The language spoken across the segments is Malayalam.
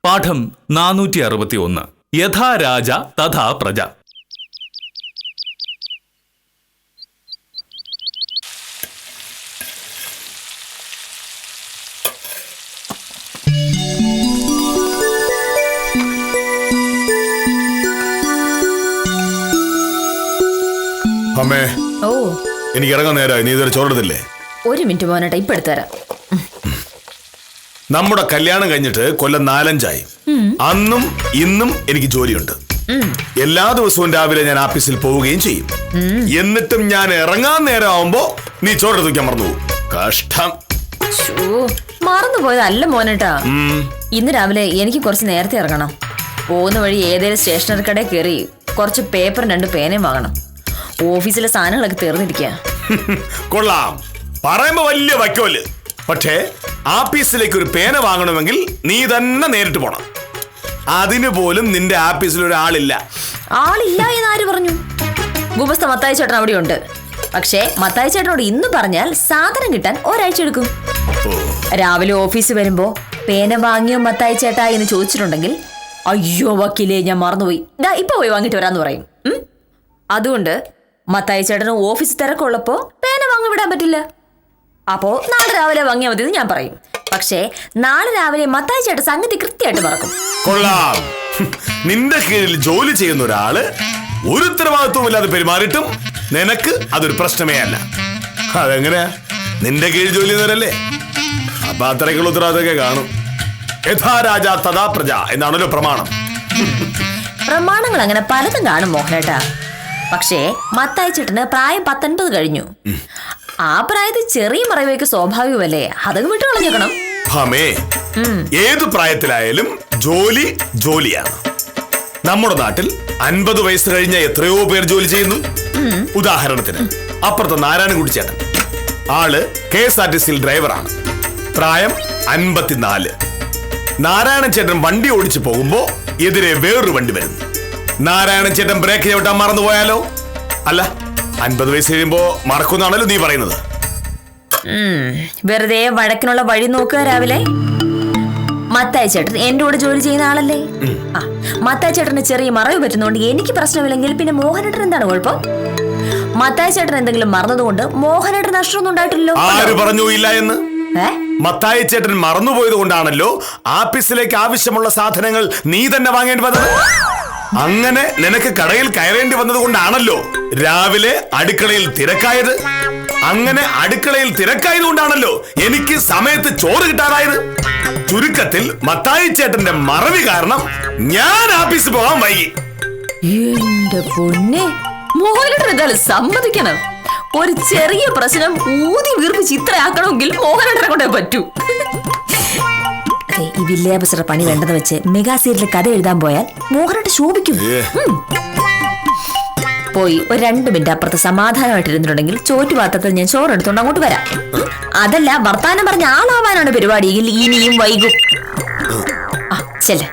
പാഠം 461. യഥാ രാജ തഥാ പ്രജ. അമ്മേ, ഓ, എനിക്ക് ഇറങ്ങാൻ നേരമായി. നീ ഇതുവരെ ചോറെടുത്തില്ലേ? ഒരു മിനിറ്റ് മോനേട്ടാ, ഇപ്പൊ എടുത്തുതരാം. നമ്മുടെ കല്യാണം കഴിഞ്ഞിട്ട് കൊല്ലം 4-5 അന്നും ഇന്നും എനിക്ക് ജോലിയുണ്ട്. എല്ലാ ദിവസവും രാവിലെ ഞാൻ ഓഫീസിൽ പോവുകയും ചെയ്യും. എന്നിട്ടും ഞാൻ ഇറങ്ങാൻ നേരം ആവുമ്പോ നീ ചോറെടുത്ത് വയ്ക്കാൻ മറന്നു പോകും. കഷ്ടം. മറന്നുപോയതല്ല മോനേട്ടാ, ഇന്ന് രാവിലെ എനിക്ക് കുറച്ച് നേരത്തെ ഇറങ്ങണം. പോകുന്ന വഴി ഏതെങ്കിലും സ്റ്റേഷനറി കടയിൽ കയറി കുറച്ച് പേപ്പറും 2 പേനയും വാങ്ങണം. ഓഫീസിലെ സാധനങ്ങളൊക്കെ തീർന്നിരിക്കുക. കൊള്ളാം, പറയുമ്പോ വലിയ വയ്ക്കോല്. പക്ഷേ ആഫീസിലേക്ക് ഒരു പേന വാങ്ങണമെങ്കിൽ നീ തന്നെ നേരിട്ട് പോണം. അതിനു പോലും നിന്റെ ആഫീസിൽ ഒരാളില്ല. ആളില്ല എന്ന് ആര് പറഞ്ഞു? ഗുമസ്ത മത്തായി ചേട്ടൻ അവിടെ ഉണ്ട്. പക്ഷേ മത്തായി ചേട്ടനോട് ഇന്ന് പറഞ്ഞാൽ സാധനം കിട്ടാൻ ഒരാഴ്ച എടുക്കും. രാവിലെ ഓഫീസിൽ വരുമ്പോ പേന വാങ്ങിയോ മത്തായി ചേട്ടാ എന്ന് ചോദിച്ചിട്ടുണ്ടെങ്കിൽ, അയ്യോ വക്കീലേ ഞാൻ മറന്നുപോയി, ഇപ്പൊ പോയി വാങ്ങിട്ട് വരാന്ന് പറയും. അതുകൊണ്ട് മത്തായി ചേട്ടന് ഓഫീസ് തിരക്കുള്ളപ്പോ പേന വാങ്ങി വിടാൻ പറ്റില്ല. അപ്പോ നാളെ രാവിലെ വാങ്ങിയാൽ മതി എന്ന് ഞാൻ പറയും. പക്ഷേ നാളെ രാവിലെ മത്തായി ചേട്ടൻ സംഗതി കൃത്യമായിട്ട് മറക്കും. കൊള്ളാം, നിന്റെ കീഴിൽ ജോലി ചെയ്യുന്ന ഒരാള് ഒരു ഉത്തരവാദിത്വം ഇല്ലാതെ പെരുമാറിയിട്ടും നിനക്ക് അതൊരു പ്രശ്നമേ അല്ല. അതെങ്ങനെയാ? നിന്റെ കീഴിൽ ജോലി ചെയ്യുന്നവരല്ലേ, അപ്പൊ അത്രയ്ക്കുള്ള ഉത്തരവാദിത്തമൊക്കെ കാണും. യഥാ രാജ തഥാ പ്രജ എന്നാണല്ലോ പ്രമാണം. പ്രമാണങ്ങൾ അങ്ങനെ പലതും കാണും മോഹനേട്ടാ. പക്ഷേ മത്തായി ചേട്ടന് പ്രായം 19 കഴിഞ്ഞു. ആ പ്രായത്തിൽ ചെറിയ മറവിയൊക്കെ സ്വാഭാവികമല്ലേ, അതൊക്കെ വിട്ടു കളഞ്ഞേക്കണം. ഏതു പ്രായത്തിലായാലും ജോലി ജോലിയാണ്. നമ്മുടെ നാട്ടിൽ 50 വയസ്സ് കഴിഞ്ഞ എത്രയോ പേർ ജോലി ചെയ്യുന്നു. ഉദാഹരണത്തിന് അപ്പുറത്തെ നാരായണൻകുടി ചേട്ടൻ, ആള് KSRTC ഡ്രൈവറാണ്. പ്രായം 54. നാരായണൻ ചേട്ടൻ വണ്ടി ഓടിച്ചു പോകുമ്പോ എതിരെ വേറൊരു വണ്ടി വരുന്നു. നാരായണൻ ചേട്ടൻ ബ്രേക്ക് ചവിട്ടാൻ മറന്നുപോയാലോ? അല്ല, 50 വയസ്സ് കഴിയുമ്പോ മറക്കുന്നാണല്ലോ നീ പറയുന്നത്. വെറുതെ വഴക്കിനുള്ള വഴി നോക്കുക. രാവിലെ മത്തായി ചേട്ടൻ എന്റെ കൂടെ ജോലി ചെയ്യുന്ന ആളല്ലേ. മത്തായി ചേട്ടന് ചെറിയ മറവ് പറ്റുന്നോണ്ട് എനിക്ക് പ്രശ്നമില്ലെങ്കിൽ പിന്നെ മോഹനേട്ടൻ എന്താണ് കുഴപ്പം? മത്തായി ചേട്ടൻ എന്തെങ്കിലും മറന്നതുകൊണ്ട് മോഹനേട്ടൻ നഷ്ടമൊന്നും ഉണ്ടായിട്ടില്ലല്ലോ. ആര് പറഞ്ഞു ഇല്ല എന്ന്? മത്തായി ചേട്ടൻ മറന്നുപോയത് കൊണ്ടാണല്ലോ ആഫീസിലേക്ക് ആവശ്യമുള്ള സാധനങ്ങൾ നീ തന്നെ വാങ്ങേണ്ടി വന്നത്. അങ്ങനെ നിനക്ക് കടയിൽ കയറേണ്ടി വന്നത് കൊണ്ടാണല്ലോ രാവിലെ അടുക്കളയിൽ തിരക്കായത്. അങ്ങനെ അടുക്കളയിൽ തിരക്കായത് കൊണ്ടാണല്ലോ എനിക്ക് സമയത്ത് ചോറ് കിട്ടാതായത്. ചുരുക്കത്തിൽ മത്തായി ചേട്ടന്റെ മറവി കാരണം ഞാൻ ഓഫീസിൽ പോകാൻ വൈകി. എന്റെ പൊന്നെ, മോഹനേട്ടൻ എന്തായാലും സമ്മതിക്കണം. ഒരു ചെറിയ പ്രശ്നം ഊതി വീർപ്പിച്ച് ഇത്രയാക്കണമെങ്കിൽ മോഹനേട്ടനെ കൊണ്ടേ പറ്റൂ. ഈ വില്ലേബസറുടെ പണി വേണ്ടെന്ന് വെച്ച് മെഗാ സീരിയലിൽ കഥ എഴുതാൻ പോയാൽ മോഹനേട്ടൻ ശോഭിക്കും. പോയി ഒരു 2 മിനിറ്റ് അപ്പുറത്ത് സമാധാനമായിട്ട് ഇരുന്നിട്ടുണ്ടെങ്കിൽ ചോറ്റുപാത്രത്തിൽ ഞാൻ ചോറെടുത്തോണ്ട് അങ്ങോട്ട് വരാം. അതല്ല വർത്താനം പറഞ്ഞ ആളാവാനാണ് പരിപാടിയെങ്കിൽ ഇനിയും വൈകും. ചെല്ല്,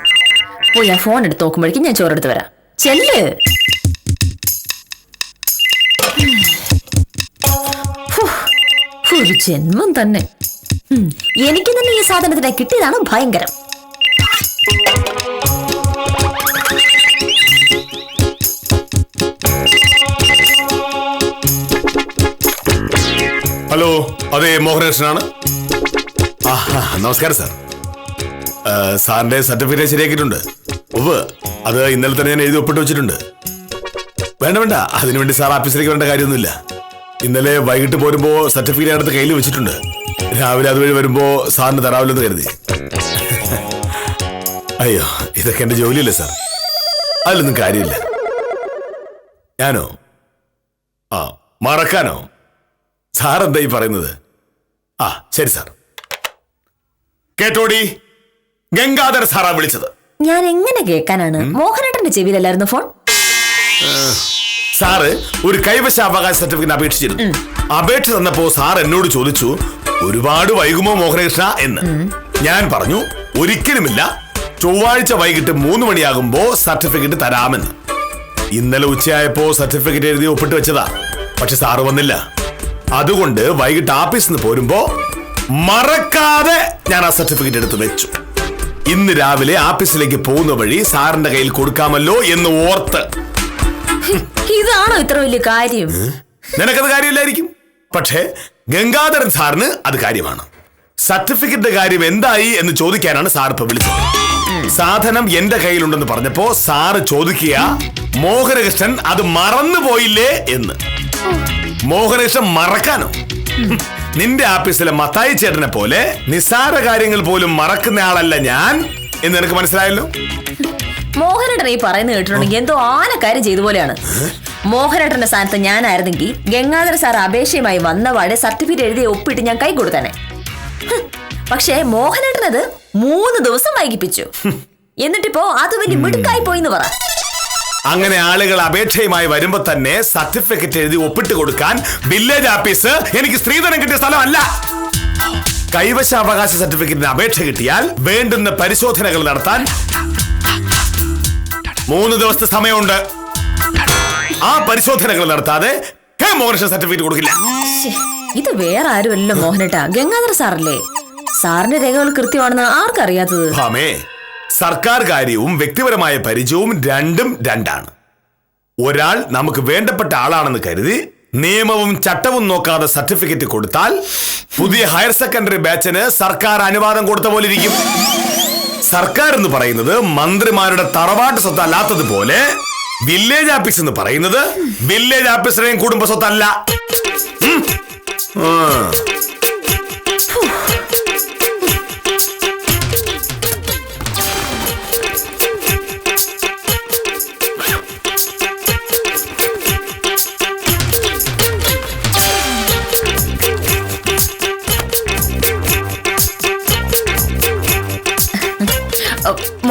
പോയി ആ ഫോൺ എടുത്ത് നോക്കുമ്പോഴേക്കും ഞാൻ ചോറെടുത്ത് വരാം. ചെല്ല്. ഒരു ജന്മം തന്നെ. എനിക്ക് തന്നെ ഈ സാധനത്തിനെ കിട്ടിയതാണ് ഭയങ്കരം. ഹലോ, അതെ മോഹനകൃഷ്ണനാണ്. നമസ്കാരം സാർ. സാറിന്റെ സർട്ടിഫിക്കറ്റ് ശരിയാക്കിയിട്ടുണ്ട്. അത് ഇന്നലെ തന്നെ ഞാൻ എഴുതി ഒപ്പിട്ട് വെച്ചിട്ടുണ്ട്. വേണ്ട, അതിനുവേണ്ടി സാർ ഓഫീസിലേക്ക് വരേണ്ട കാര്യമൊന്നുമില്ല. ഇന്നലെ വൈകിട്ട് പോരുമ്പോ സർട്ടിഫിക്കറ്റ് അടുത്ത് കയ്യിൽ വെച്ചിട്ടുണ്ട്. രാവിലെ അതുവഴി വരുമ്പോ സാറിന് തരാവില്ലെന്ന് കരുതി. അയ്യോ, ഇതൊക്കെ എന്റെ ജോലിയല്ലേ സാർ, അതിലൊന്നും കാര്യമില്ല. ഞാനോ മറക്കാനോ? സാർ എന്തായി പറയുന്നത്? ശരി സാർ. കേട്ടോടി, ഗംഗാധര സാറാ വിളിച്ചത്. ഞാൻ എങ്ങനെ കേൾക്കാനാണ്? മോഹനേട്ടന്റെ ചെവിയിലല്ലായിരുന്നു ഫോൺ? സാറ് ഒരു കൈവശാവകാശ സർട്ടിഫിക്കറ്റ് അപേക്ഷിച്ചിരുന്നു. അപേക്ഷ തന്നപ്പോ സാർ എന്നോട് ചോദിച്ചു, ഒരുപാട് വൈകുമോ മോഹനകൃഷ്ണ എന്ന്. ഞാൻ പറഞ്ഞു, ഒരിക്കലുമില്ല, ചൊവ്വാഴ്ച വൈകിട്ട് 3 മണിയാകുമ്പോ സർട്ടിഫിക്കറ്റ് തരാമെന്ന്. ഇന്നലെ ഉച്ചയായപ്പോ സർട്ടിഫിക്കറ്റ് എഴുതി ഒപ്പിട്ട് വെച്ചതാ. പക്ഷെ സാറ് വന്നില്ല. അതുകൊണ്ട് വൈകിട്ട് ഓഫീസിൽ നിന്ന് പോരുമ്പോ മറക്കാതെ ഞാൻ ആ സർട്ടിഫിക്കറ്റ് എടുത്ത് വെച്ചു. ഇന്ന് രാവിലെ ആഫീസിലേക്ക് പോകുന്ന വഴി സാറിന്റെ കയ്യിൽ കൊടുക്കാമല്ലോ എന്ന് ഓർത്ത്. ഇതാണോ ഇത്ര വലിയ കാര്യം? നിനക്കത് കാര്യമില്ലായിരിക്കും, പക്ഷേ ഗംഗാധരൻ സാറിന് അത് കാര്യമാണ്. സർട്ടിഫിക്കറ്റിന്റെ കാര്യം എന്തായി എന്ന് ചോദിക്കാനാണ് സാർ ഇപ്പൊ വിളിച്ചത്. സാധനം എന്റെ കയ്യിലുണ്ടെന്ന് പറഞ്ഞപ്പോ സാറ് ചോദിക്കുക, മോഹനകൃഷ്ണൻ അത് മറന്നുപോയില്ലേ എന്ന്. മോഹനകൃഷ്ണൻ മറക്കാനോ? നിന്റെ ആഫീസിലെ മത്തായി ചേട്ടനെ പോലെ നിസ്സാര കാര്യങ്ങൾ പോലും മറക്കുന്ന ആളല്ല ഞാൻ എന്ന് നിനക്ക് മനസ്സിലായല്ലോ. മോഹനേട്ടൻ ഈ പറയുന്നത് കേട്ടിട്ടുണ്ടെങ്കിൽ എന്തോ ആനക്കാര്യം ചെയ്ത പോലെയാണ്. മോഹനേട്ടന്റെ സ്ഥാനത്ത് ഞാനായിരുന്നെങ്കിൽ ഗംഗാധര സാർ അപേക്ഷയുമായി വന്നപാടെ സർട്ടിഫിക്കറ്റ് എഴുതി ഒപ്പിട്ട് ഞാൻ കൈ കൊടുത്തേനെ. പക്ഷേ മോഹനേട്ടനത് 3 ദിവസം വൈകിപ്പിച്ചു. എന്നിട്ടിപ്പോ അത് വലിയ മിടുക്കായി പോയിന്ന് പറ. അങ്ങനെ ആളുകൾ അപേക്ഷയുമായി വരുമ്പോ തന്നെ സർട്ടിഫിക്കറ്റ് എഴുതി ഒപ്പിട്ട് കൊടുക്കാൻ വില്ലേജ് ഓഫീസ് എനിക്ക് സ്ത്രീധനം കിട്ടിയ സ്ഥലമല്ല. കൈവശാവകാശ സർട്ടിഫിക്കറ്റിന് അപേക്ഷ കിട്ടിയാൽ വേണ്ടുന്ന പരിശോധനകൾ നടത്താൻ 3 ദിവസത്തെ സമയമുണ്ട്. ആ പരിശോധനകൾ നടത്താതെ മോഹനകൃഷ്ണൻ സർട്ടിഫിക്കറ്റ് കൊടുക്കില്ല. ഇത് വേറെ ആരുമല്ലോ മോഹനേട്ടാ, ഗംഗാധര സാറല്ലേ. സാറിന്റെ രേഖകൾ കൃത്യമാണെന്ന് ആർക്കറിയാത്തത്? ഭാമേ, സർക്കാർ കാര്യവും വ്യക്തിപരമായ പരിചയവും രണ്ടും രണ്ടാണ്. ഒരാൾ നമുക്ക് വേണ്ടപ്പെട്ട ആളാണെന്ന് കരുതി നിയമവും ചട്ടവും നോക്കാതെ സർട്ടിഫിക്കറ്റ് കൊടുത്താൽ പുതിയ ഹയർ സെക്കൻഡറി ബാച്ചിന് സർക്കാർ അനുവാദം കൊടുത്ത പോലെ ഇരിക്കും. സർക്കാർ എന്ന് പറയുന്നത് മന്ത്രിമാരുടെ തറവാട്ട് സ്വത്തല്ലാത്തതുപോലെ വില്ലേജ് ഓഫീസ് എന്ന് പറയുന്നത് വില്ലേജ് ഓഫീസറേയും കുടുംബ സ്വത്തല്ല.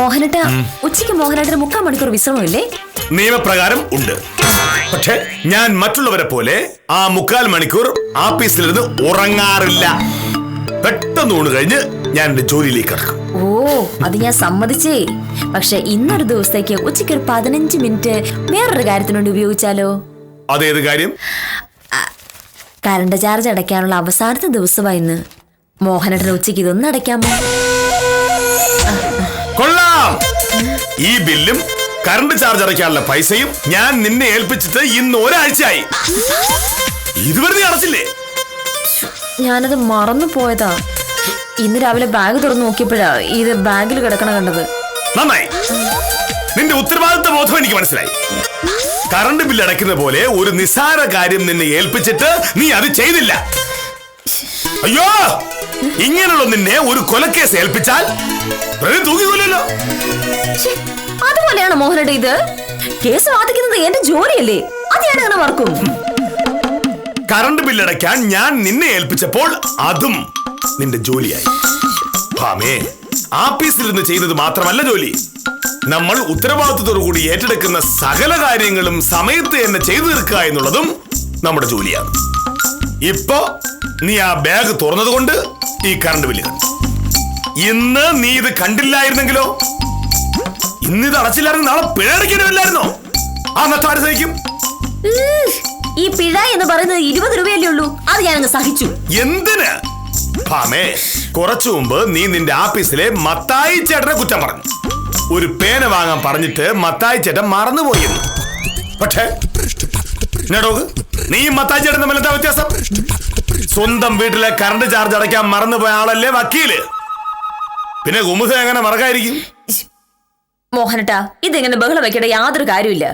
മോഹനേട്ടാ, ഉച്ചയ്ക്ക് മോഹനേട്ടന് 3/4 മണിക്കൂർ വിശ്രമമില്ലേ? നിയമപ്രകാരം ഉണ്ട്. പക്ഷെ ഞാൻ മറ്റുള്ളവരെ പോലെ ആ 3/4 മണിക്കൂർ ഓഫീസിലിരുന്ന് ഉറങ്ങാറില്ല. പെട്ടെന്ന് ഊണ് കഴിഞ്ഞ് ഞാൻ എന്റെ ജോലിയിലേക്ക് കിടക്കും. ഓ, അത് ഞാൻ സമ്മതിച്ചേ. പക്ഷെ ഇന്നൊരു ദിവസത്തേക്ക് ഉച്ചയ്ക്ക് ഒരു 15 മിനിറ്റ് വേറൊരു കാര്യത്തിന് വേണ്ടി ഉപയോഗിച്ചാലോ? അതേത് കാര്യം? കറണ്ട് ചാർജ് അടയ്ക്കാനുള്ള അവസാനത്തെ ദിവസമായിന്ന്. മോഹനേട്ടന് ഉച്ചയ്ക്ക് ഇതൊന്നും അടയ്ക്കാമോ? കൊള്ളാം. ഈ ബില്ലും കറണ്ട് ചാർജ് അടയ്ക്കാനുള്ള പൈസയും ഞാൻ നിന്നെ ഏൽപ്പിച്ചിട്ട് ഇന്ന് ഒരാഴ്ചയായി. ഇതുവരെ നീ അടച്ചില്ലേ? ഞാനത് മറന്നു പോയതാ. ഇന്ന് രാവിലെ ബാഗ് തുറന്നു നോക്കിയപ്പോഴാ ഇത് ബാഗിൽ കിടക്കണ കണ്ടത്. നന്നായി. നിന്റെ ഉത്തരവാദിത്ത ബോധം എനിക്ക് മനസ്സിലായി. കറണ്ട് ബില്ല് അടയ്ക്കുന്ന പോലെ ഒരു നിസ്സാര കാര്യം നിന്നെ ഏൽപ്പിച്ചിട്ട് നീ അത് ചെയ്തില്ല. അയ്യോ, ഇങ്ങനെയുള്ള നിന്നെ ഒരു കൊലക്കേസ് ഏൽപ്പിച്ചാൽ തൂക്കിക്കൊല്ലല്ലോ. അതുപോലെയാണ് മോഹനേട്ട ഇത്. കേസ് വാദിക്കുന്നത് എന്റെ ജോലിയല്ലേ, അത് ഞാൻ അങ്ങനെ മറക്കും? കറണ്ട് ബില്ലടയ്ക്കാൻ ഞാൻ നിന്നെ ഏൽപ്പിച്ചപ്പോൾ അതും നിന്റെ ജോലിയായി. ഭാമേ, ആഫീസിലിരുന്ന് ചെയ്യുന്നത് മാത്രമല്ല ജോലി. നമ്മൾ ഉത്തരവാദിത്വത്തോടു കൂടി ഏറ്റെടുക്കുന്ന സകല കാര്യങ്ങളും സമയത്ത് തന്നെ ചെയ്തു തീർക്കുക എന്നുള്ളതും നമ്മുടെ ജോലിയാണ്. ഇപ്പോ നീ ആ ബാഗ് തുറന്നത് കൊണ്ട് ഈ കറണ്ട് ബില്ല് കണ്ടു. ഇന്ന് നീ ഇത് കണ്ടില്ലായിരുന്നെങ്കിലോ? ഇന്നിത് അടച്ചില്ലായിരുന്നു നാളെ പിഴ അടയ്ക്കാനില്ലായിരുന്നോ? ആ നഷ്ടം ആര് സഹിക്കും? ഈ പിഴ എന്ന് പറയുന്നത് 20 രൂപയല്ലേ ഉള്ളൂ, അത് ഞാനങ്ങ് സഹിച്ചു. എന്തിന്? ഭാമേ, കുറച്ചു മുമ്പ് നീ നിന്റെ ഓഫീസിലെ മത്തായി ചേട്ടനെ കുറ്റം പറഞ്ഞു. ഒരു പേന വാങ്ങാൻ പറഞ്ഞിട്ട് മത്തായി ചേട്ടൻ മറന്നുപോയിരുന്നു. പക്ഷേ നീ മത്തായി ചേട്ടൻ തമ്മിൽ എന്താ വ്യത്യാസം? സ്വന്തം വീട്ടിലെ കറണ്ട് ചാർജ് അടയ്ക്കാൻ മറന്നുപോയ ആളല്ലേ വക്കീല്. പിന്നെ കുമുദ എങ്ങനെ മറക്കായിരിക്കും? മോഹനട്ടാ, ഇതെങ്ങനെ ബഹളം വെക്കേണ്ട യാതൊരു കാര്യമില്ല.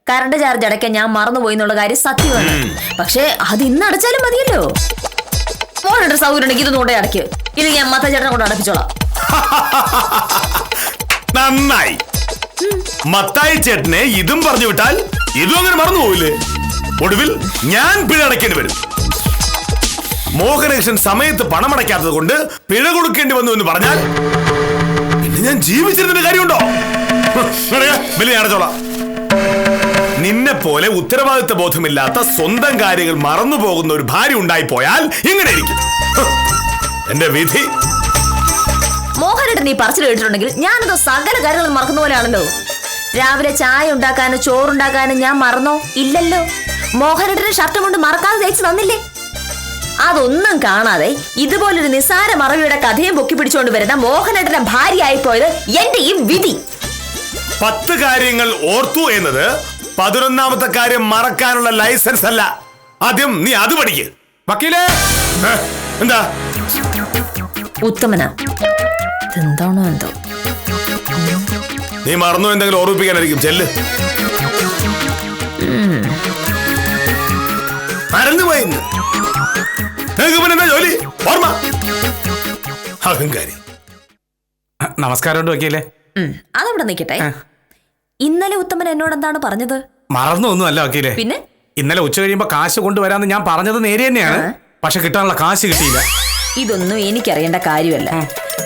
കറണ്ട് ചാർജ് അടയ്ക്കാൻ ഞാൻ മറന്നുപോയി എന്നുള്ള കാര്യം സത്യമാണ്. പക്ഷെ അത് ഇന്ന് അടച്ചാലും മതിയല്ലോ. മോഹനട്ട സൗകര്യം ഉണ്ടെങ്കിൽ ഇതൊന്നും കൊണ്ടേ അടയ്ക്ക്, ഇല്ലെങ്കിൽ ഞാൻ മത്തായി ചേട്ടനെ കൊണ്ട് അടപ്പിച്ചോളാം. നന്നായി. മത്തായി ചേട്ടനെ ഇതും പറഞ്ഞു വിട്ടാൽ ഇതും അങ്ങനെ മറന്നുപോയില്ലേ? ഒടുവിൽ ഞാൻ പിഴ അടയ്ക്കേണ്ടി വരും. മോഹനകൃഷ്ണൻ സമയത്ത് പണമടയ്ക്കാത്തത് കൊണ്ട് പിഴ കൊടുക്കേണ്ടി വന്നു എന്ന് പറഞ്ഞാൽ പിന്നെ ഞാൻ ജീവിച്ചിരുന്നതിന്റെ കാര്യമുണ്ടോ? വലിയ അടച്ചോളാം. നിന്നെ പോലെ ഉത്തരവാദിത്വ ബോധമില്ലാത്ത സ്വന്തം കാര്യങ്ങൾ മറന്നു പോകുന്ന ഒരു ഭാര്യ ഉണ്ടായി പോയാൽ ഇങ്ങനെയിരിക്കും എന്റെ വിധി. മോഹനേട്ടൻ നീ പറച്ചിൽ കേട്ടിട്ടുണ്ടെങ്കിൽ ഞാനതോ സകല കാര്യങ്ങളും മറക്കുന്ന പോലെയാണല്ലോ. രാവിലെ ചായ ഉണ്ടാക്കാനും ചോറുണ്ടാക്കാനും ഞാൻ മറന്നോ? ഇല്ലല്ലോ. മോഹനേട്ടന് ഷർട്ട് കൊണ്ട് മറക്കാതെ തേച്ച് തന്നില്ലേ? അതൊന്നും കാണാതെ ഇതുപോലൊരു നിസ്സാര മറവിയുടെ കഥയും പൊക്കി പിടിച്ചുകൊണ്ട് വരുന്ന മോഹനേട്ടന്റെ ഭാര്യയായി പോയത് എന്റെയും വിധി. 10 കാര്യങ്ങൾ ഓർത്തു എന്നത് 11ാമത്തെ കാര്യം മറക്കാനുള്ള ലൈസൻസ് അല്ല. ആദ്യം നീ അത് പഠിക്ക്. വക്കീലേ, എന്താ ഉത്തമന എന്താണോ എന്തോ. നീ മറന്നു എന്തെങ്കിലും ഓർമ്മിപ്പിക്കാനായിരിക്കും. ചെല്ല്. മറന്നുപോയി. നിനക്ക് പിന്നെ എന്താ ജോലി? ഓർമ്മ. അഹങ്കാരി. നമസ്കാരമുണ്ട് വക്കീലേ. അതവിടെ നിൽക്കട്ടെ. ഇന്നലെ ഉത്തമൻ എന്നോട് എന്താണ് പറഞ്ഞത്? മറന്നൊന്നും അല്ല വക്കീലേ. പിന്നെ ഇന്നലെ ഉച്ച കഴിയുമ്പോ കാശ് കൊണ്ടുവരാന്ന് ഞാൻ പറഞ്ഞത് നേരെ തന്നെയാണ്. പക്ഷെ കിട്ടാനുള്ള കാശ് കിട്ടിയില്ല. ഇതൊന്നും എനിക്കറിയേണ്ട കാര്യമല്ല.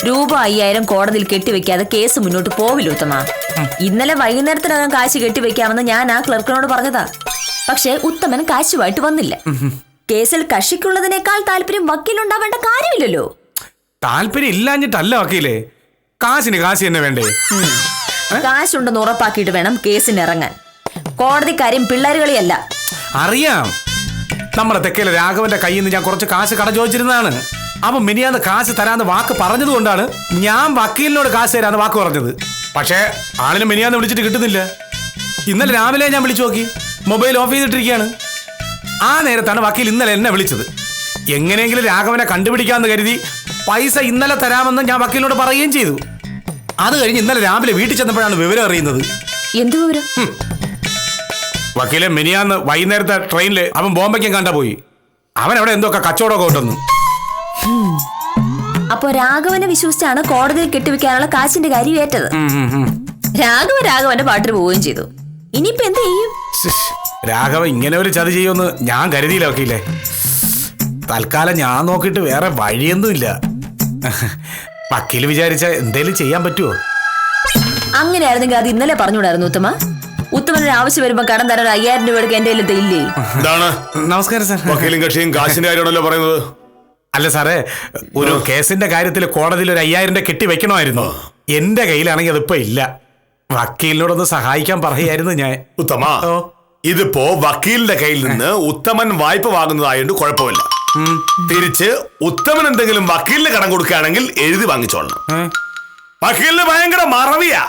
രൂപ 5000 കോടതിയിൽ കെട്ടിവെക്കാതെ കേസ് മുന്നോട്ട് പോവില്ല ഉത്തമ. ഇന്നലെ വൈകുന്നേരത്തിനകം കാശ് കെട്ടിവെക്കാമെന്ന് ഞാൻ ആ ക്ലർക്കിനോട് പറഞ്ഞതാ. പക്ഷെ ഉത്തമൻ കാശുമായിട്ട് വന്നില്ല. കേസിൽ കക്ഷിക്കുള്ളതിനേക്കാൾ താല്പര്യം വക്കീലുണ്ടാവേണ്ട കാര്യമില്ലല്ലോ. താല്പര്യം ഇല്ലാഞ്ഞിട്ടല്ല വക്കീലേ, കാശിന് കാശ് തന്നെ വേണ്ടേ? കാശുണ്ടെന്ന് ഉറപ്പാക്കിയിട്ട് വേണം കേസിന് ഇറങ്ങാൻ. കോടതിക്കാര്യം പിള്ളേരുകളിയല്ല. അറിയാം. നമ്മുടെ തെക്കേലെ രാഘവന്റെ കയ്യിൽ നിന്ന് ഞാൻ കുറച്ച് കാശ് കട ചോദിച്ചിരുന്നതാണ്. അപ്പൊ മിനിയാന്ന് കാശ് തരാന്ന് വാക്ക് പറഞ്ഞത് കൊണ്ടാണ് ഞാൻ വക്കീലിനോട് കാശ് തരാന്ന് വാക്ക് പറഞ്ഞത്. പക്ഷേ ആളിനെ മിനിയാന്ന് വിളിച്ചിട്ട് കിട്ടുന്നില്ല. ഇന്നലെ രാവിലെ ഞാൻ വിളിച്ചു നോക്കി, മൊബൈൽ ഓഫ് ചെയ്തിട്ടിരിക്കുകയാണ്. ആ നേരത്താണ് വക്കീൽ ഇന്നലെ എന്നെ വിളിച്ചത്. എങ്ങനെയെങ്കിലും രാഘവനെ കണ്ടുപിടിക്കാന്ന് കരുതി പൈസ ഇന്നലെ തരാമെന്ന് ഞാൻ വക്കീലിനോട് പറയുകയും ചെയ്തു. അത് കഴിഞ്ഞ് ഇന്നലെ രാവിലെ വീട്ടിൽ ചെന്നപ്പോഴാണ് വിവരം അറിയുന്നത്. എന്ത് വിവരം? വക്കീലെ, മിനിയാന്ന് വൈകുന്നേരത്തെ ട്രെയിനില് അവൻ ബോംബെക്കും കണ്ടാ പോയി. അവൻ അവിടെ എന്തൊക്കെ കച്ചവടമൊക്കെ കൊണ്ടുവന്നു. അപ്പൊ രാഘവനെ വിശ്വസിച്ചാണ് കോടതിയിൽ കെട്ടിവെക്കാനുള്ള കാശിന്റെ കാര്യം ഏറ്റത്. രാഘവന്റെ പാട്ടിന് പോവുകയും ചെയ്തു. ഇനിയിപ്പോ എന്ത് ചെയ്യും? രാഘവ ഇങ്ങനെ ഒരു ചതി ചെയ്യുമെന്ന് ഞാൻ കരുതിയില്ല വക്കീലെ. തൽക്കാലം ഞാൻ നോക്കിയിട്ട് വേറെ വഴിയൊന്നുമില്ല. വക്കീല് വിചാരിച്ച എന്തേലും ചെയ്യാൻ പറ്റുമോ? അങ്ങനെയായിരുന്നെങ്കിൽ അത് ഇന്നലെ പറഞ്ഞുകൂടായിരുന്നു ഉത്തമ. ഉത്തമനൊരു ആവശ്യം വരുമ്പോ കടം തരാൻ 5000 രൂപ എന്റെ കയ്യിൽ ഇല്ലേ? നമസ്കാരം സാർ. വക്കീലും കക്ഷിയും കാശിന്റെ കാര്യമാണല്ലോ പറയുന്നത്. അല്ല സാറേ, ഒരു കേസിന്റെ കാര്യത്തിൽ കോടതിയിൽ ഒരു 5000 കെട്ടി വെക്കണമായിരുന്നു. എന്റെ കയ്യിലാണെങ്കിൽ അതിപ്പോ ഇല്ല. വക്കീലിനോടൊന്ന് സഹായിക്കാൻ പറയായിരുന്നു ഞാൻ. ഉത്തമ, ഇതിപ്പോ വക്കീലിന്റെ കയ്യിൽ നിന്ന് ഉത്തമൻ വായ്പ വാങ്ങുന്നതായോണ്ട് കുഴപ്പമില്ല. തിരിച്ച് ഉത്തമൻ എന്തെങ്കിലും വക്കീലിന് കടം കൊടുക്കുകയാണെങ്കിൽ എഴുതി വാങ്ങിച്ചോളണം. വക്കീലിന് ഭയങ്കര മറവിയാ.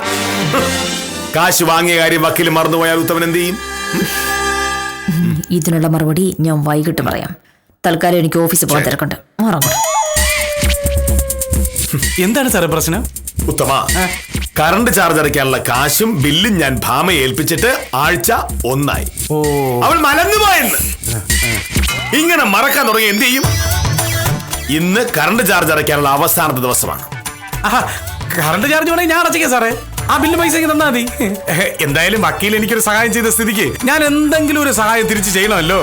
കാശ് വാങ്ങിയ കാര്യം വക്കീൽ മറന്നുപോയാൽ ഉത്തമൻ എന്ത് ചെയ്യും? ഇതിനുള്ള മറുപടി ഞാൻ വൈകിട്ട് പറയാം. തൽക്കാലം എനിക്ക് ഓഫീസിൽ പോകാൻ തിരക്കുണ്ട്. എന്താണ് സാറേ പ്രശ്നം? ഉത്തമ, കറണ്ട് ചാർജ് അടയ്ക്കാനുള്ള കാശും ബില്ലും ഞാൻ ഭാമയെ ഏൽപ്പിച്ചിട്ട് ആഴ്ച 1 ആയി. അവൾ മലന്നുപോയെന്ന്. ഇങ്ങനെ മറക്കാൻ തുടങ്ങി എന്ത് ചെയ്യും? ഇന്ന് കറണ്ട് ചാർജ് അടയ്ക്കാനുള്ള അവസാനത്തെ ദിവസമാണ്. കറണ്ട് ചാർജ് വേണമെങ്കിൽ ഞാൻ അടച്ചിക്കാം സാറേ. ആ ബില്ല് പൈസ തന്നാ മതി. എന്തായാലും വക്കീൽ എനിക്കൊരു സഹായം ചെയ്ത സ്ഥിതിക്ക് ഞാൻ എന്തെങ്കിലും ഒരു സഹായം തിരിച്ചു ചെയ്യണമല്ലോ.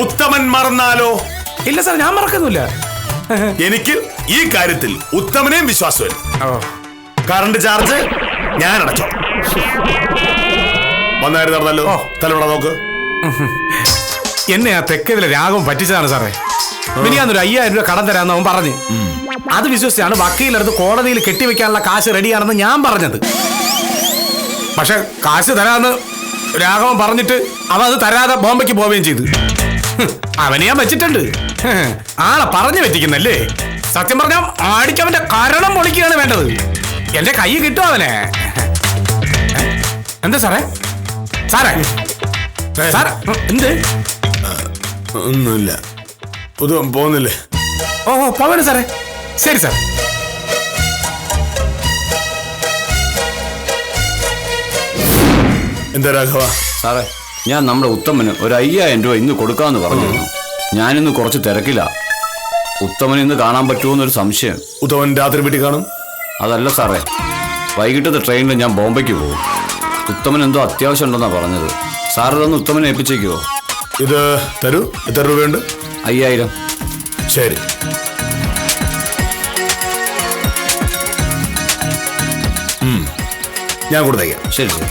ഉത്തമൻ മറന്നാലോ? ഇല്ല സാർ, ഞാൻ മറക്കുന്നില്ല. എനിക്ക് ഈ കാര്യത്തിൽ ഉത്തമനെയും വിശ്വാസമില്ല. കറണ്ട് ചാർജ് ഞാൻ അടച്ചോ. വന്നായിരുന്നു നടന്നല്ലോ. തലവിടെ നോക്ക്. എന്നെ ആ തെക്കതിലെ രാഘവൻ പറ്റിച്ചതാണ് സാറേ. മിനിയാന്നൊരു 5000 രൂപ കടം തരാമെന്ന് അവൻ പറഞ്ഞു. അത് വിശ്വസിച്ചാണ് വക്കീലെടുത്ത് കോടതിയിൽ കെട്ടിവെക്കാനുള്ള കാശ് റെഡിയാണെന്ന് ഞാൻ പറഞ്ഞത്. പക്ഷെ കാശ് തരാന്ന് രാഘവൻ പറഞ്ഞിട്ട് അവൻ അത് തരാതെ ബോംബെക്ക് പോവുകയും ചെയ്തു. അവനെ ഞാൻ വെച്ചിട്ടുണ്ട്. ആളെ പറഞ്ഞു പറ്റിക്കുന്നല്ലേ? സത്യം പറഞ്ഞാൽ ആടിക്കവന്റെ കരണം പൊളിക്കുകയാണ് വേണ്ടത്. എന്റെ കൈ കിട്ടും അവനെ. എന്താ സാറേ? സാറേ സാർ എന്ത്? ഒന്നുമില്ല. പോകുന്നില്ലേ? ഓഹോ, പോകണം സാറേ. ശരി സാർ. എന്താ രാഘവ? സാറേ, ഞാൻ നമ്മുടെ ഉത്തമന് ഒരു 5000 രൂപ ഇന്ന് കൊടുക്കാമെന്ന് പറഞ്ഞിരുന്നു. ഞാനിന്ന് കുറച്ച് തിരക്കില്ല. ഉത്തമന് ഇന്ന് കാണാൻ പറ്റുമോന്നൊരു സംശയം. ഉത്തമൻ രാത്രി വീട്ടിൽ കാണും? അതല്ല സാറേ, വൈകിട്ടത്തെ ട്രെയിനിൽ ഞാൻ ബോംബെക്ക് പോകും. ഉത്തമൻ എന്തോ അത്യാവശ്യം ഉണ്ടെന്നാണ് പറഞ്ഞത്. സാർ ഇതൊന്ന് ഉത്തമനെ ഏൽപ്പിച്ചേക്കുവോ? ഇത് തരൂ. എത്ര രൂപയുണ്ട്? 5000. ശരി. ഞാൻ കൊടുത്തേക്കാം. ശരി ശരി.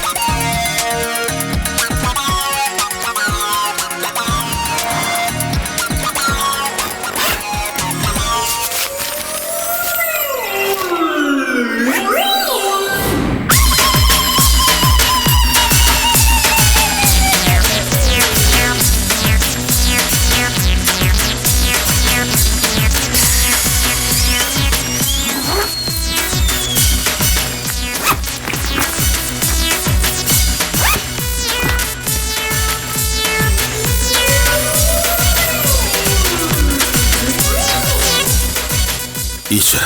ഈശ്വര,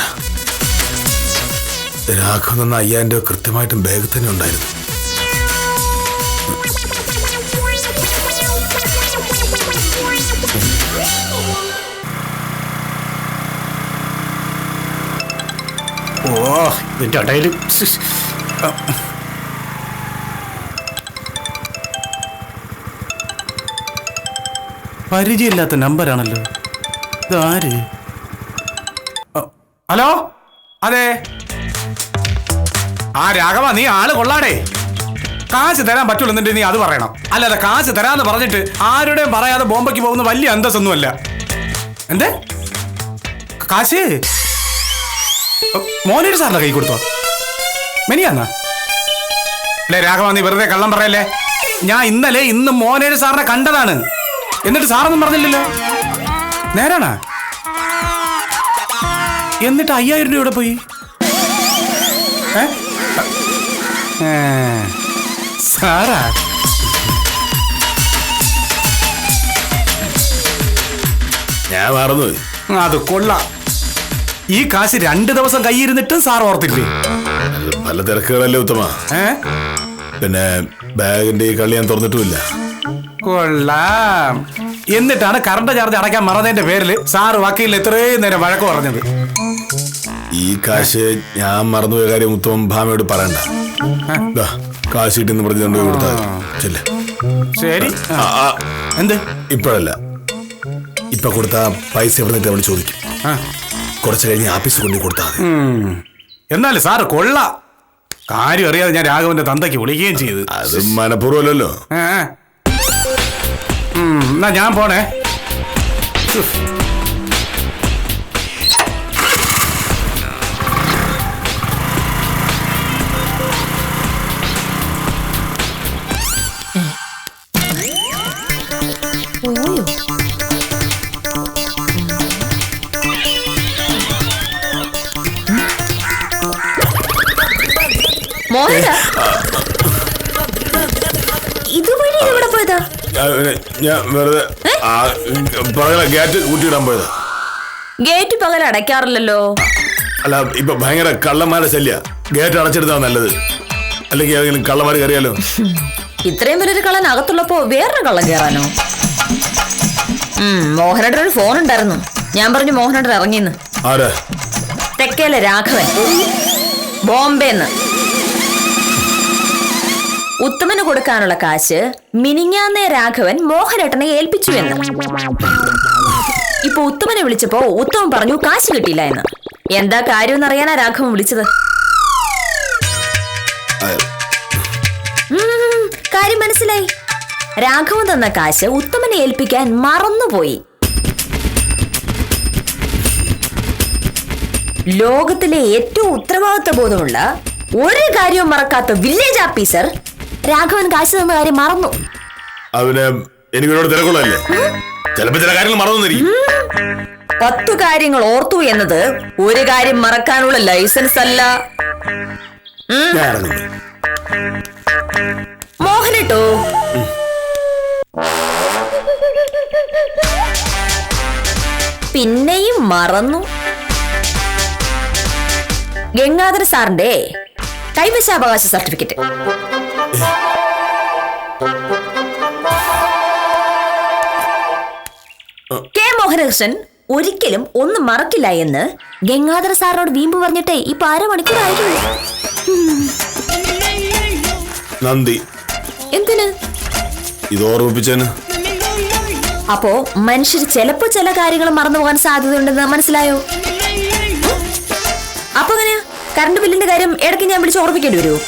രാഘവൻ എന്ന 5000 രൂപ കൃത്യമായിട്ടും ബാഗ് തന്നെ ഉണ്ടായിരുന്നു. ഓ ഇതിന്റെ ഇടയിൽ പരിചയമില്ലാത്ത നമ്പറാണല്ലോ. ഇതാര്? ഹലോ, അതെ. ആ രാഘവ, നീ ആള് കൊള്ളാടേ. കാശ് തരാൻ പറ്റുള്ളൂ എന്നിട്ട് നീ അത് പറയണം. അല്ലാതെ കാശ് തരാന്ന് പറഞ്ഞിട്ട് ആരുടെയും പറയാതെ ബോംബയ്ക്ക് പോകുന്ന വലിയ അന്തസ്സൊന്നുമല്ല. എന്തേ കാശ് മോനേര് സാറിന്റെ കൈ കൊടുത്തോ? മെനിയാന്നാ? അല്ലേ രാഘവ, നീ വെറുതെ കള്ളം പറയല്ലേ. ഞാൻ ഇന്ന് മോനേര് സാറിനെ കണ്ടതാണ്. എന്നിട്ട് സാറൊന്നും പറഞ്ഞില്ലല്ലോ. നേരാണാ? എന്നിട്ട് 5000 രൂപ ഇവിടെ പോയി? സാറാ? ഞാൻ മറന്നുപോയി. അത് കൊള്ളാം. ഈ കാശ് 2 ദിവസം കൈയിരുന്നിട്ടും സാർ ഓർത്തില്ലേ? പല തിരക്കുകളല്ലേ ഉത്തമ. പിന്നെ ബാഗിന്റെ ഈ കളി ഞാൻ തുറന്നിട്ടുമില്ല. കൊള്ളാം. എന്നിട്ടാണ് കറണ്ട് ചാർജ് അടയ്ക്കാൻ മറന്നതിന്റെ പേരിൽ സാറ് വക്കീലിന് ഇത്രയും നേരം വഴക്ക് പറഞ്ഞത്. ഈ കാശ് ഞാൻ മറന്നുപോയ കാര്യം ഉത്തമം ഭാമയോട് പറയണ്ട. കാശ് കിട്ടിന്ന് പറഞ്ഞുകൊണ്ട് കൊടുത്താൽ ശരി. എന്ത്? ഇപ്പോഴല്ല, ഇപ്പൊ കൊടുത്ത പൈസ എവിടെ അവൾ ചോദിക്കും. കുറച്ച് കഴിഞ്ഞ് ആഫീസിൽ കൊണ്ടു കൊടുത്താൽ മതി. എന്നാലും സാറ് കൊള്ളാം. കാര്യം അറിയാതെ ഞാൻ രാഘവന്റെ തന്തയ്ക്ക് വിളിക്കുകയും ചെയ്തു. അത് മനഃപൂർവ്വമല്ലല്ലോ. എന്നാ ഞാൻ പോണേ. ഇതുവഴി എവിടെ പോയതാ? ഞാൻ വെറുതെ ഗേറ്റ് കൂട്ടിയിടാൻ പോയതാ. ഗേറ്റ് പകൽ അടയ്ക്കാറില്ലല്ലോ. അല്ല, ഇപ്പൊ ഭയങ്കര കള്ളന്മാരെ ശല്യ. ഗേറ്റ് അടച്ചെടുത്താ നല്ലത്. അല്ലെങ്കിൽ ഏതെങ്കിലും കള്ളന്മാര് കയറിയാലോ? ഇത്രയും വലിയൊരു കള്ളൻ അകത്തുള്ളപ്പോ വേറൊരു കള്ളൻ കയറാനോ? മോഹനയുടെ ഒരു ഫോൺ ഉണ്ടായിരുന്നു. ഞാൻ പറഞ്ഞു മോഹനയുടെ ഇറങ്ങിന്ന്. ആരാ? തെക്കേലെ രാഘവൻ, ബോംബെന്ന്. ഉത്തമന് കൊടുക്കാനുള്ള കാശ് മിനിഞ്ഞാന്നേ രാഘവൻ മോഹനേട്ടനെ ഏൽപ്പിച്ചു എന്ന്. ഇപ്പൊ ഉത്തമനെ വിളിച്ചപ്പോ ഉത്തമൻ പറഞ്ഞു കാശ് കിട്ടിയില്ല എന്ന്. എന്താ കാര്യം എന്നറിയാനാ രാഘവൻ വിളിച്ചത്. കാര്യം മനസ്സിലായി. രാഘവൻ തന്ന കാശ് ഉത്തമനെ ഏൽപ്പിക്കാൻ മറന്നുപോയി. ലോകത്തിലെ ഏറ്റവും ഉത്തരവാദിത്വ ബോധമുള്ള ഒരു കാര്യവും മറക്കാത്ത വില്ലേജ് ഓഫീസർ രാഘവൻ കാശ് തന്ന കാര്യം മറന്നു. അവന് എനിക്കോട് തിരക്കുള്ളല്ലേ, ചിലപ്പോ ചില കാര്യങ്ങൾ മറന്നിരിക്കും. 10 കാര്യങ്ങൾ ഓർത്തു എന്നത് ഒരു കാര്യം മറക്കാനുള്ള ലൈസൻസ് അല്ല. മോഹനട്ടോ, പിന്നെയും മറന്നു. ഗംഗാധര സാറിന്റെ കൈവശാവകാശ സർട്ടിഫിക്കറ്റ്. കെ മോഹനകൃഷ്ണൻ ഒരിക്കലും ഒന്നും മറക്കില്ല എന്ന് ഗംഗാധര സാറിനോട് വീമ്പ് പറഞ്ഞിട്ടേ ഇപ്പൊ 1/2 മണിക്കൂറായിട്ടുള്ളൂ. നന്ദി. എന്തിന്? ഇത് ഓർമ്മിപ്പിച്ചേന്. അപ്പോ മനുഷ്യർ ചിലപ്പോ ചില കാര്യങ്ങൾ മറന്നു പോകാൻ സാധ്യതയുണ്ടെന്ന് മനസ്സിലായോ? അപ്പൊ എങ്ങനെയാ കറണ്ട് ബില്ലിന്റെ കാര്യം ഇടയ്ക്ക് ഞാൻ വിളിച്ച് ഓർമ്മിക്കേണ്ടി വരുമോ?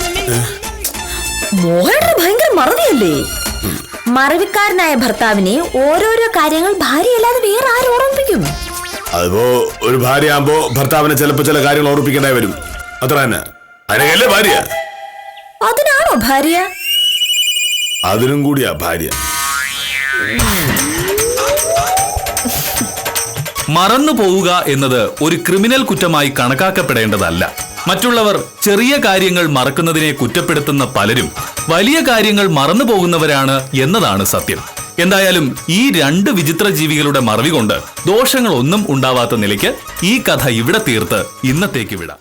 മോഹനേട്ടന് ഭയങ്കര മറവിയല്ലേ. മറവിക്കാരനായ ഭർത്താവിനെ ഓരോരോ കാര്യങ്ങൾ ഭാര്യയല്ലാതെ വേറെ ആരും ഓർമ്മിപ്പിക്കും? അതിപ്പോ ഒരു ഭാര്യ ആകുമ്പോ ഭർത്താവിനെ ചിലപ്പോ ചില കാര്യങ്ങൾ ഓർമ്മിപ്പിക്കേണ്ടി വരും. അത്ര തന്നെ. അതിനല്ലേ ഭാര്യ? അതിനാണോ ഭാര്യ? അതിനും കൂടിയാ ഭാര്യ. മറന്നു പോവുക എന്നത് ഒരു ക്രിമിനൽ കുറ്റമായി കണക്കാക്കപ്പെടേണ്ടതല്ല. മറ്റുള്ളവർ ചെറിയ കാര്യങ്ങൾ മറക്കുന്നതിനെ കുറ്റപ്പെടുത്തുന്ന പലരും വലിയ കാര്യങ്ങൾ മറന്നു പോകുന്നവരാണ് എന്നതാണ് സത്യം. എന്തായാലും ഈ രണ്ട് വിചിത്ര ജീവികളുടെ മറവി കൊണ്ട് ദോഷങ്ങളൊന്നും ഉണ്ടാവാത്ത നിലയ്ക്ക് ഈ കഥ ഇവിടെ തീർത്ത് ഇന്നത്തേക്ക് വിടാം.